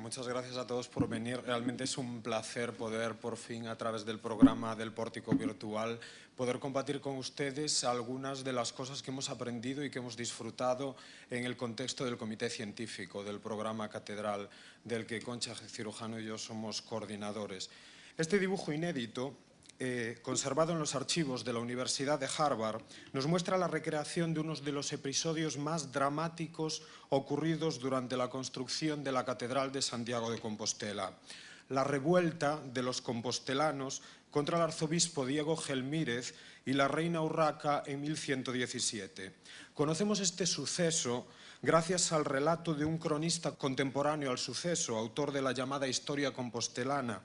muchas gracias a todos por venir. Realmente es un placer poder, por fin, a través del programa del Pórtico Virtual, poder compartir con ustedes algunas de las cosas que hemos aprendido y que hemos disfrutado en el contexto del Comité Científico del programa Catedral, del que Concha Cirujano y yo somos coordinadores. Este dibujo inédito, conservado en los archivos de la Universidad de Harvard, nos muestra la recreación de uno de los episodios más dramáticos ocurridos durante la construcción de la Catedral de Santiago de Compostela. La revuelta de los compostelanos contra el arzobispo Diego Gelmírez y la reina Urraca en 1117. Conocemos este suceso gracias al relato de un cronista contemporáneo al suceso, autor de la llamada Historia Compostelana,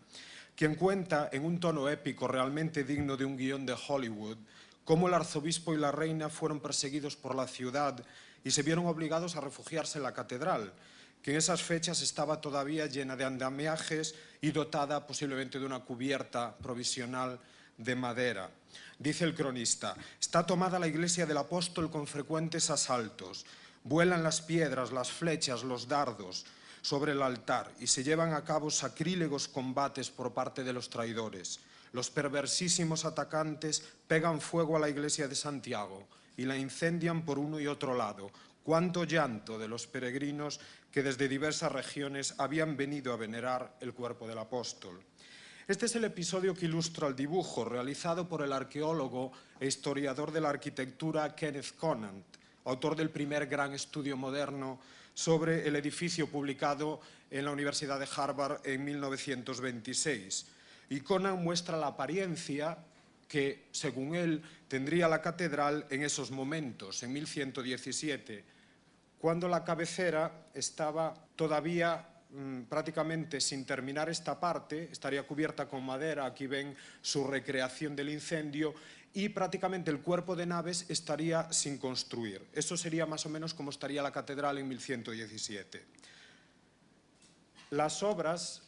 quien cuenta en un tono épico realmente digno de un guión de Hollywood cómo el arzobispo y la reina fueron perseguidos por la ciudad y se vieron obligados a refugiarse en la catedral, que en esas fechas estaba todavía llena de andamiajes y dotada posiblemente de una cubierta provisional de madera. Dice el cronista: está tomada la iglesia del apóstol con frecuentes asaltos, vuelan las piedras, las flechas, los dardos sobre el altar y se llevan a cabo sacrílegos combates por parte de los traidores. Los perversísimos atacantes pegan fuego a la iglesia de Santiago y la incendian por uno y otro lado. Cuánto llanto de los peregrinos que desde diversas regiones habían venido a venerar el cuerpo del apóstol. Este es el episodio que ilustra el dibujo, realizado por el arqueólogo e historiador de la arquitectura Kenneth Conant, autor del primer gran estudio moderno sobre el edificio publicado en la Universidad de Harvard en 1926. Y Conant muestra la apariencia que, según él, tendría la catedral en esos momentos, en 1117, cuando la cabecera estaba todavía prácticamente sin terminar esta parte, estaría cubierta con madera, aquí ven su recreación del incendio, y prácticamente el cuerpo de naves estaría sin construir. Eso sería más o menos como estaría la catedral en 1117. Las obras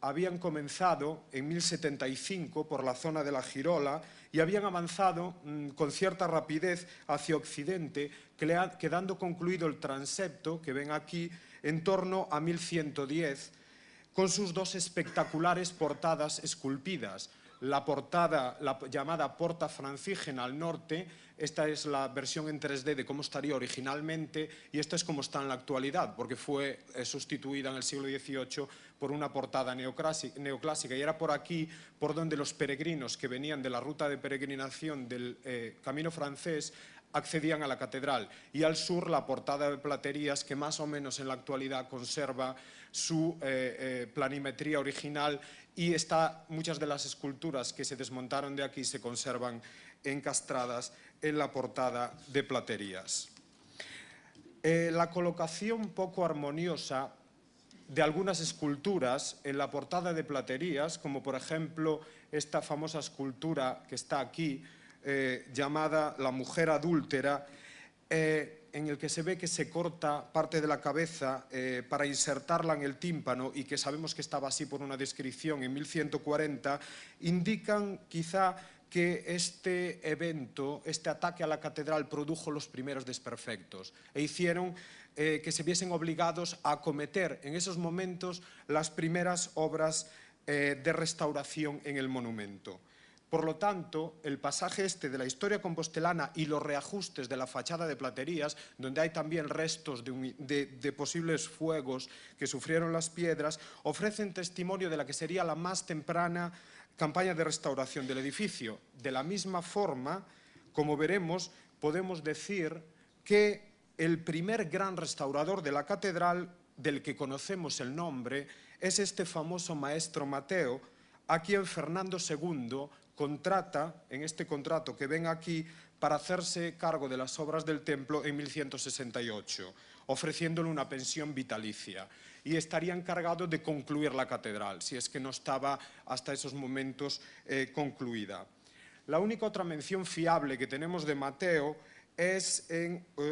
habían comenzado en 1075 por la zona de la Girola y habían avanzado con cierta rapidez hacia occidente, quedando concluido el transepto que ven aquí en torno a 1110, con sus dos espectaculares portadas esculpidas. La portada, la llamada Porta Francígena al norte, esta es la versión en 3D de cómo estaría originalmente y esta es como está en la actualidad, porque fue sustituida en el siglo XVIII por una portada neoclásica y era por aquí por donde los peregrinos que venían de la ruta de peregrinación del Camino francés accedían a la catedral, y al sur la portada de platerías que más o menos en la actualidad conserva su planimetría original y muchas de las esculturas que se desmontaron de aquí se conservan encastradas en la portada de platerías. La colocación poco armoniosa de algunas esculturas en la portada de platerías, como por ejemplo esta famosa escultura que está aquí, llamada La mujer adúltera, en el que se ve que se corta parte de la cabeza para insertarla en el tímpano y que sabemos que estaba así por una descripción en 1140, indican quizá que este evento, este ataque a la catedral produjo los primeros desperfectos e hicieron que se viesen obligados a acometer en esos momentos las primeras obras de restauración en el monumento. Por lo tanto, el pasaje este de la historia compostelana y los reajustes de la fachada de platerías, donde hay también restos de posibles fuegos que sufrieron las piedras, ofrecen testimonio de la que sería la más temprana campaña de restauración del edificio. De la misma forma, como veremos, podemos decir que el primer gran restaurador de la catedral, del que conocemos el nombre, es este famoso maestro Mateo, a quien Fernando II contrata, en este contrato que ven aquí, para hacerse cargo de las obras del templo en 1168, ofreciéndole una pensión vitalicia. Y estaría encargado de concluir la catedral, si es que no estaba hasta esos momentos concluida. La única otra mención fiable que tenemos de Mateo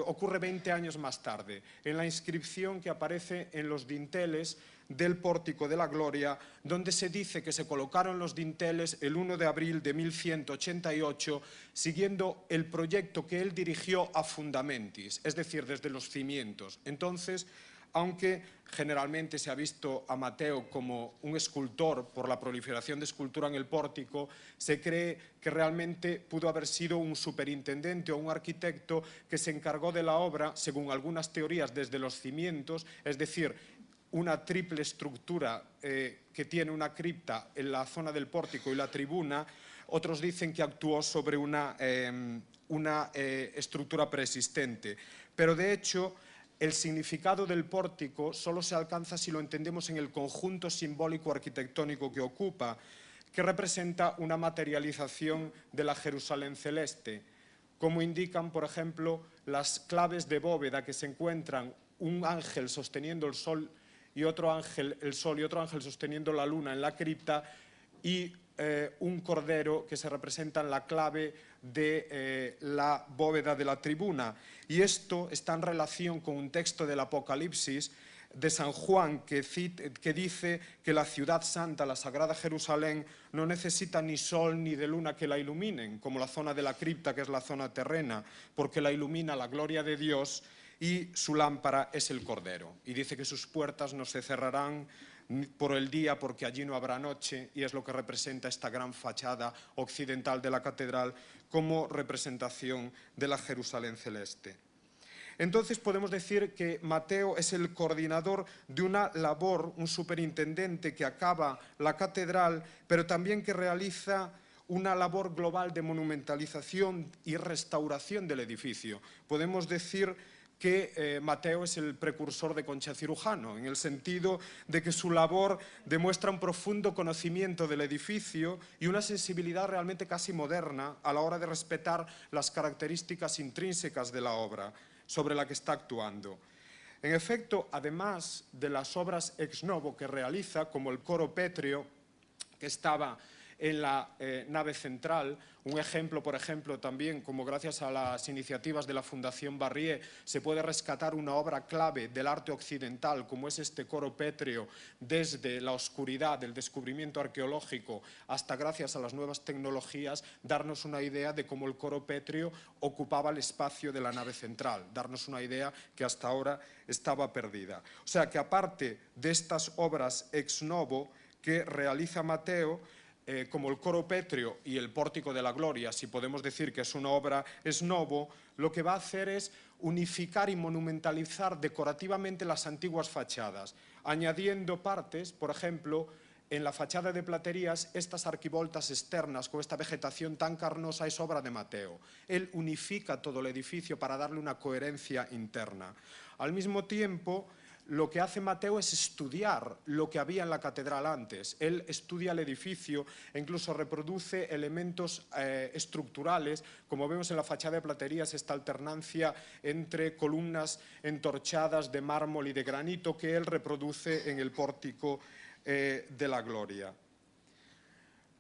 ocurre 20 años más tarde, en la inscripción que aparece en los dinteles del Pórtico de la Gloria, donde se dice que se colocaron los dinteles el 1 de abril de 1188, siguiendo el proyecto que él dirigió a fundamentis, es decir, desde los cimientos. Entonces, aunque generalmente se ha visto a Mateo como un escultor por la proliferación de escultura en el pórtico, se cree que realmente pudo haber sido un superintendente o un arquitecto que se encargó de la obra, según algunas teorías, desde los cimientos, es decir, una triple estructura que tiene una cripta en la zona del pórtico y la tribuna. Otros dicen que actuó sobre una estructura preexistente, pero de hecho el significado del pórtico solo se alcanza si lo entendemos en el conjunto simbólico arquitectónico que ocupa, que representa una materialización de la Jerusalén celeste, como indican, por ejemplo, las claves de bóveda que se encuentran un ángel sosteniendo el sol y otro ángel sosteniendo la luna en la cripta, y un cordero que se representa en la clave de la bóveda de la tribuna. Y esto está en relación con un texto del Apocalipsis de San Juan que dice que la ciudad santa, la Sagrada Jerusalén, no necesita ni sol ni de luna que la iluminen, como la zona de la cripta, que es la zona terrena, porque la ilumina la gloria de Dios y su lámpara es el Cordero. Y dice que sus puertas no se cerrarán por el día porque allí no habrá noche, y es lo que representa esta gran fachada occidental de la catedral como representación de la Jerusalén celeste. Entonces podemos decir que Mateo es el coordinador de una labor, un superintendente que acaba la catedral, pero también que realiza una labor global de monumentalización y restauración del edificio. Podemos decir que Mateo es el precursor de Concha Cirujano, en el sentido de que su labor demuestra un profundo conocimiento del edificio y una sensibilidad realmente casi moderna a la hora de respetar las características intrínsecas de la obra sobre la que está actuando. En efecto, además de las obras ex novo que realiza, como el coro pétreo, que estaba en la nave central, un ejemplo, por ejemplo, también, como gracias a las iniciativas de la Fundación Barrié, se puede rescatar una obra clave del arte occidental, como es este coro pétreo, desde la oscuridad del descubrimiento arqueológico hasta, gracias a las nuevas tecnologías, darnos una idea de cómo el coro pétreo ocupaba el espacio de la nave central, darnos una idea que hasta ahora estaba perdida. O sea que, aparte de estas obras ex novo que realiza Mateo, como el coro pétreo y el pórtico de la gloria, si podemos decir que es una obra ex novo, lo que va a hacer es unificar y monumentalizar decorativamente las antiguas fachadas, añadiendo partes, por ejemplo, en la fachada de Platerías, estas arquivoltas externas con esta vegetación tan carnosa es obra de Mateo. Él unifica todo el edificio para darle una coherencia interna. Al mismo tiempo, lo que hace Mateo es estudiar lo que había en la catedral antes. Él estudia el edificio e incluso reproduce elementos estructurales, como vemos en la fachada de Platerías, esta alternancia entre columnas entorchadas de mármol y de granito que él reproduce en el pórtico de la gloria.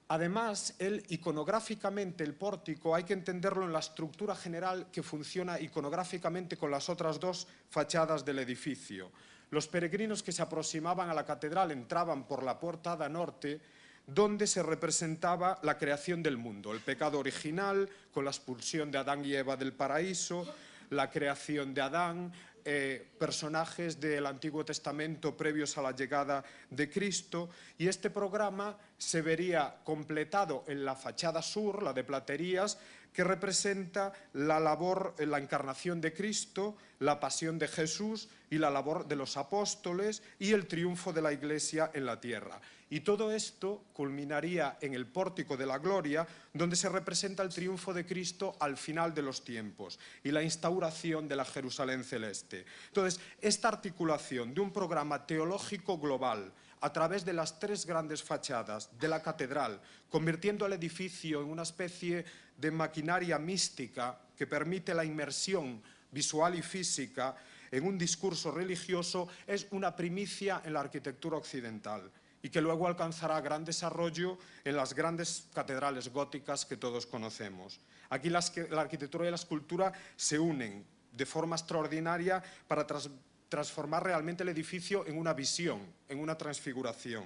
Además, iconográficamente, el pórtico hay que entenderlo en la estructura general que funciona iconográficamente con las otras dos fachadas del edificio. Los peregrinos que se aproximaban a la catedral entraban por la portada norte, donde se representaba la creación del mundo, el pecado original, con la expulsión de Adán y Eva del paraíso, la creación de Adán, personajes del Antiguo Testamento previos a la llegada de Cristo, y este programa se vería completado en la fachada sur, la de Platerías, que representa la labor, la encarnación de Cristo, la pasión de Jesús y la labor de los apóstoles y el triunfo de la Iglesia en la tierra. Y todo esto culminaría en el pórtico de la gloria, donde se representa el triunfo de Cristo al final de los tiempos y la instauración de la Jerusalén celeste. Entonces, esta articulación de un programa teológico global a través de las tres grandes fachadas de la catedral, convirtiendo al edificio en una especie de maquinaria mística que permite la inmersión visual y física en un discurso religioso, es una primicia en la arquitectura occidental y que luego alcanzará gran desarrollo en las grandes catedrales góticas que todos conocemos. Aquí la arquitectura y la escultura se unen de forma extraordinaria para transformar realmente el edificio en una visión, en una transfiguración.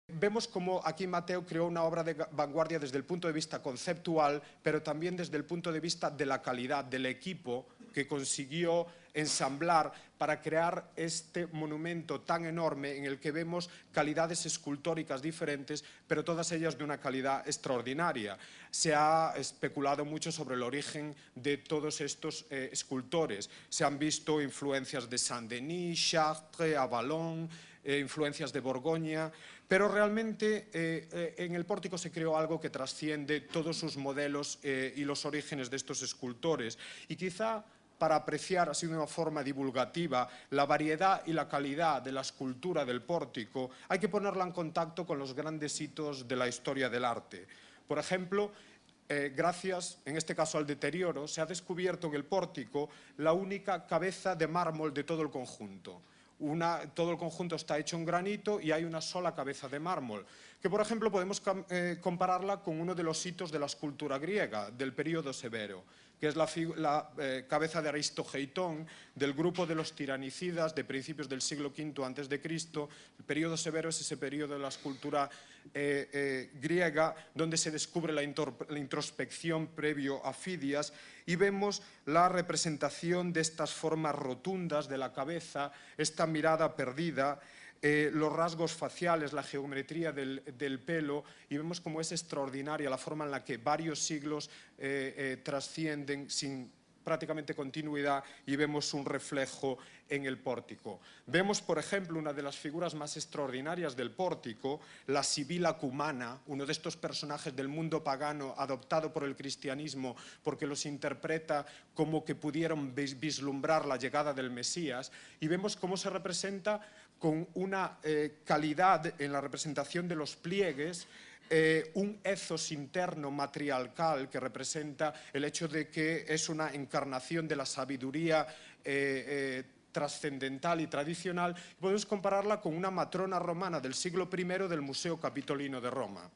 Vemos cómo aquí Mateo creó una obra de vanguardia desde el punto de vista conceptual, pero también desde el punto de vista de la calidad del equipo que consiguió ensamblar para crear este monumento tan enorme en el que vemos calidades escultóricas diferentes, pero todas ellas de una calidad extraordinaria. Se ha especulado mucho sobre el origen de todos estos escultores. Se han visto influencias de Saint-Denis, Chartres, Avalon, influencias de Borgoña, pero realmente en el pórtico se creó algo que trasciende todos sus modelos y los orígenes de estos escultores. Y quizá para apreciar así de una forma divulgativa la variedad y la calidad de la escultura del pórtico, hay que ponerla en contacto con los grandes hitos de la historia del arte. Por ejemplo, gracias, en este caso al deterioro, se ha descubierto en el pórtico la única cabeza de mármol de todo el conjunto. Todo el conjunto está hecho en granito y hay una sola cabeza de mármol, que por ejemplo podemos compararla con uno de los hitos de la escultura griega del período severo, que es la cabeza de Aristogeitón, del grupo de los tiranicidas de principios del siglo V a.C. El período severo es ese período de la escultura griega donde se descubre la introspección previo a Fidias, y vemos la representación de estas formas rotundas de la cabeza, esta mirada perdida, los rasgos faciales, la geometría del pelo, y vemos cómo es extraordinaria la forma en la que varios siglos trascienden sin prácticamente continuidad y vemos un reflejo en el pórtico. Vemos, por ejemplo, una de las figuras más extraordinarias del pórtico, la Sibila Cumana, uno de estos personajes del mundo pagano adoptado por el cristianismo porque los interpreta como que pudieron vislumbrar la llegada del Mesías, y vemos cómo se representa con una calidad en la representación de los pliegues, un ethos interno matriarcal que representa el hecho de que es una encarnación de la sabiduría trascendental y tradicional. Podemos compararla con una matrona romana del siglo I del Museo Capitolino de Roma.